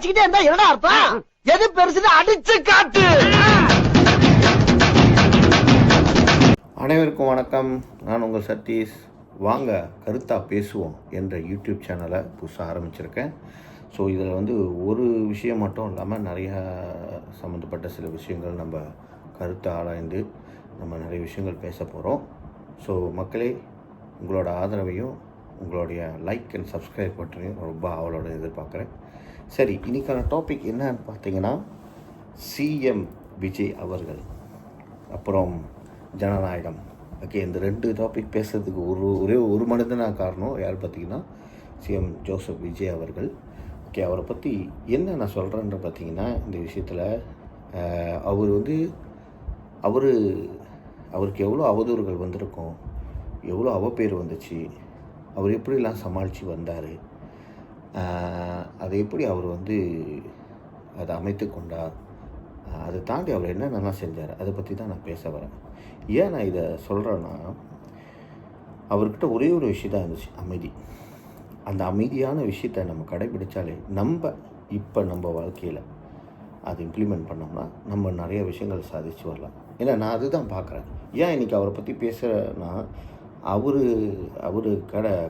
வச்சுக்கிட்டே இருந்தா என்னடா அர்த்தம்? எது பெருசுன்னு அடிச்சு காட்டு. அனைவருக்கும் வணக்கம். நான் உங்கள் சதீஷ். வாங்க கருத்தா பேசுவோம் என்ற யூடியூப் சேனலை புதுசாக ஆரம்பிச்சிருக்கேன். ஸோ இதில் ஒரு விஷயம் மட்டும் இல்லாமல் நிறையா சம்மந்தப்பட்ட சில விஷயங்கள் நம்ம கருத்தை ஆராய்ந்து நம்ம நிறைய விஷயங்கள் பேச போகிறோம். ஸோ மக்களே, உங்களோட ஆதரவையும் உங்களுடைய லைக் அண்ட் சப்ஸ்கிரைப் பட்டனையும் ரொம்ப அவளோட எதிர்பார்க்குறேன். சரி, இன்றைக்கான டாபிக் என்னன்னு பார்த்தீங்கன்னா, சிஎம் விஜய் அவர்கள் அப்புறம் ஜனநாயகம். ஓகே, இந்த ரெண்டு டாபிக் பேசுறதுக்கு ஒரே ஒரு மனிதனாக காரணம் யார் பார்த்தீங்கன்னா, சிஎம் ஜோசப் விஜய் அவர்கள். ஓகே, அவரை பற்றி என்ன நான் சொல்கிறேன்ற பார்த்தீங்கன்னா, இந்த விஷயத்தில் அவருக்கு எவ்வளோ அவதூறுகள் வந்திருக்கும், எவ்வளோ அவப்பேர் வந்துச்சு, அவர் எப்படிலாம் சமாளித்து வந்தார், அதை எப்படி அவர் அதை அமைத்து கொண்டார், அதை தாண்டி அவர் என்னென்னலாம் செஞ்சார், அதை பற்றி தான் நான் பேச வரேன். ஏன் நான் இதை சொல்கிறேன்னா, அவர்கிட்ட ஒரே ஒரு விஷயம் தான் இருந்துச்சு, அமைதி. அந்த அமைதியான விஷயத்தை நம்ம கடைபிடிச்சாலே நம்ம வாழ்க்கையில் அதை இம்ப்ளிமெண்ட் பண்ணோம்னா நம்ம நிறைய விஷயங்கள் சாதிச்சு வரலாம். ஏன்னா நான் அதுதான் பார்க்குறேன். ஏன் இன்றைக்கி அவரை பற்றி பேசுகிறேன்னா, அவர்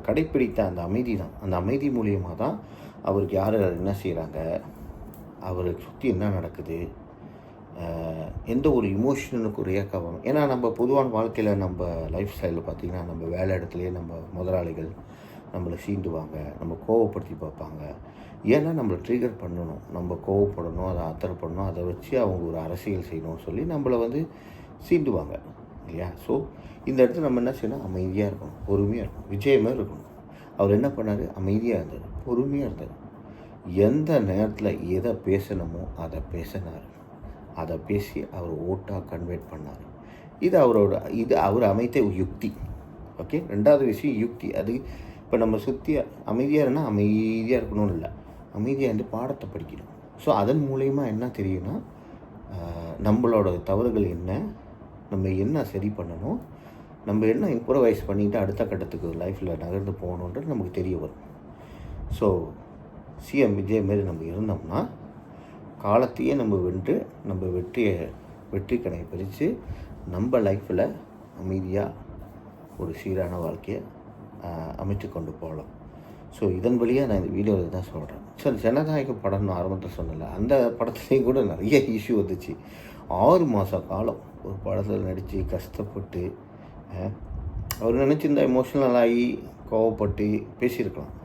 கடைப்பிடித்த அந்த அமைதி தான். அந்த அமைதி மூலியமாக தான் அவருக்கு யார் என்ன செய்கிறாங்க, அவருக்கு சுற்றி என்ன நடக்குது, எந்த ஒரு இமோஷனுக்கு ரியாக்ட் ஆகணும். ஏன்னா நம்ம பொதுவான வாழ்க்கையில் நம்ம லைஃப் ஸ்டைலில் பார்த்திங்கன்னா, நம்ம வேலை இடத்துலையே நம்ம முதலாளிகள் நம்மளை சீண்டுவாங்க, நம்ம கோவப்படுத்தி பார்ப்பாங்க. ஏன்னா நம்மளை ட்ரிகர் பண்ணணும், நம்ம கோவப்படணும், அதை அத்தரப்படணும், அதை வச்சு அவங்க ஒரு அரசியல் செய்யணும்னு சொல்லி நம்மளை சீண்டுவாங்க இல்லையா? ஸோ இந்த இடத்துல நம்ம என்ன செய்யணும், அமைதியாக இருக்கணும், பொறுமையாக இருக்கணும். விஜய் மாதிரி இருக்கணும். அவர் என்ன பண்ணார், அமைதியாக இருந்தார், பொறுமையாக இருந்தார். எந்த நேரத்தில் எதை பேசணுமோ அதை பேசினார், அதை பேசி அவர் ஓட்டாக கன்வெர்ட் பண்ணார். இது அவர் அமைத்த யுக்தி. ஓகே, ரெண்டாவது விஷயம் யுக்தி. அது இப்போ நம்ம சுற்றி அமைதியாக இருந்தால் அமைதியாக இருக்கணும்னு இல்லை, அமைதியாக இருந்து பாடத்தை படிக்கணும். ஸோ அதன் மூலயமா என்ன தெரியும்னா, நம்மளோட தவறுகள் என்ன, நம்ம என்ன சரி பண்ணணும், நம்ம என்ன இம்ப்ரவைஸ் பண்ணிவிட்டு அடுத்த கட்டத்துக்கு லைஃப்பில் நகர்ந்து போகணுன்றது நமக்கு தெரிய வரும். ஸோ சிஎம் விஜய் மாரி நம்ம இருந்தோம்னா காலத்தையே நம்ம வென்று நம்ம வெற்றி கணையை பிரித்து நம்ம லைஃப்பில் அமைதியாக ஒரு சீரான வாழ்க்கையை அமைத்து கொண்டு போகலாம். ஸோ இதன் வழியாக நான் இந்த வீடியோவில் தான் சொல்கிறேன். சார், ஜனநாயக படம்னு ஆரம்பத்தில் சொன்னல, அந்த படத்துலேயும் கூட நிறைய இஷ்யூ வந்துச்சு. 6 மாத காலம் ஒரு படத்தில் நடித்து கஷ்டப்பட்டு அவர் நினச்சிருந்தா எமோஷ்னல் ஆகி கோவப்பட்டு பேசியிருக்கலாம்,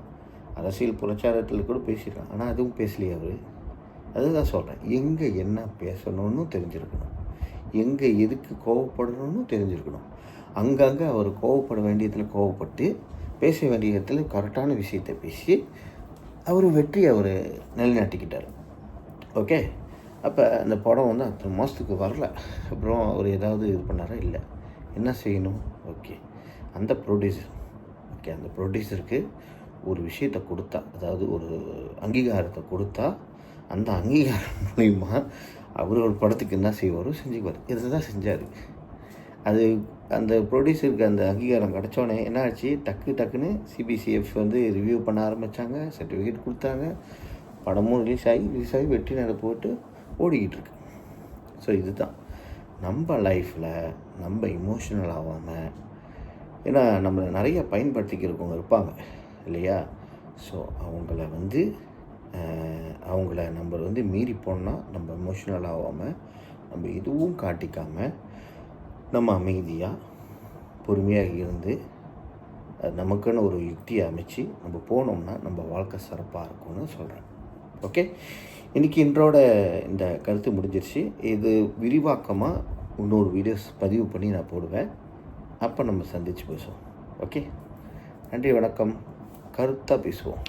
அரசியல் பிரச்சாரத்தில் கூட பேசியிருக்கலாம். ஆனால் அதுவும் பேசலையே அவர். அதுதான் சொல்கிறேன், எங்கே என்ன பேசணும்னு தெரிஞ்சிருக்கணும், எங்கே எதுக்கு கோவப்படணும்னு தெரிஞ்சிருக்கணும். அங்கங்கே அவர் கோவப்பட வேண்டியதில் கோவப்பட்டு, பேச வேண்டிய இடத்துல கரெக்டான விஷயத்தை பேசி அவர் வெற்றி நிலைநாட்டிக்கிட்டார். ஓகே, அப்போ அந்த படம் அத்தனை மாதத்துக்கு வரல. அப்புறம் அவர் ஏதாவது இது பண்ணாரா? இல்லை. என்ன செய்யணும்? ஓகே, அந்த ப்ரொடியூசருக்கு ஒரு விஷயத்தை கொடுத்தா, அதாவது ஒரு அங்கீகாரத்தை கொடுத்தா, அந்த அங்கீகாரம் மூலிமா அவர் ஒரு படத்துக்கு என்ன செய்வாரோ செஞ்சுக்குவார். இதை தான் செஞ்சார். அந்த ப்ரொடியூசருக்கு அந்த அங்கீகாரம் கிடச்சோடனே என்ன ஆச்சு, டக்குன்னு சிபிசிஎஃப் ரிவ்யூ பண்ண ஆரம்பித்தாங்க, சர்டிஃபிகேட் கொடுத்தாங்க, படமும் ரிலீஸ் ஆகி வெற்றி நட போட்டு ஓடிக்கிட்டு இருக்கு. ஸோ இதுதான் நம்ம லைஃப்பில் நம்ம இமோஷனல் ஆகாமல், ஏன்னா நம்மளை நிறைய பயன்படுத்திக்கிறவங்க இருப்பாங்க இல்லையா? ஸோ அவங்கள நம்ம மீறி போனால் நம்ம இமோஷனல் ஆகாமல், நம்ம எதுவும் காட்டிக்காமல், நம்ம அமைதியாக பொறுமையாக இருந்து நமக்குன்னு ஒரு யுக்தியை அமைச்சு நம்ம போனோம்னா நம்ம வாழ்க்கை சிறப்பாக இருக்கும்னு சொல்கிறேன். ஓகே, இன்றோட இந்த கருத்து முடிஞ்சிருச்சு. இது விரிவாக்கமாக இன்னொரு வீடியோஸ் பதிவு பண்ணி நான் போடுவேன். அப்போ நம்ம சந்தித்து பேசுவோம். ஓகே, நன்றி, வணக்கம். கருத்தாக பேசுவோம்.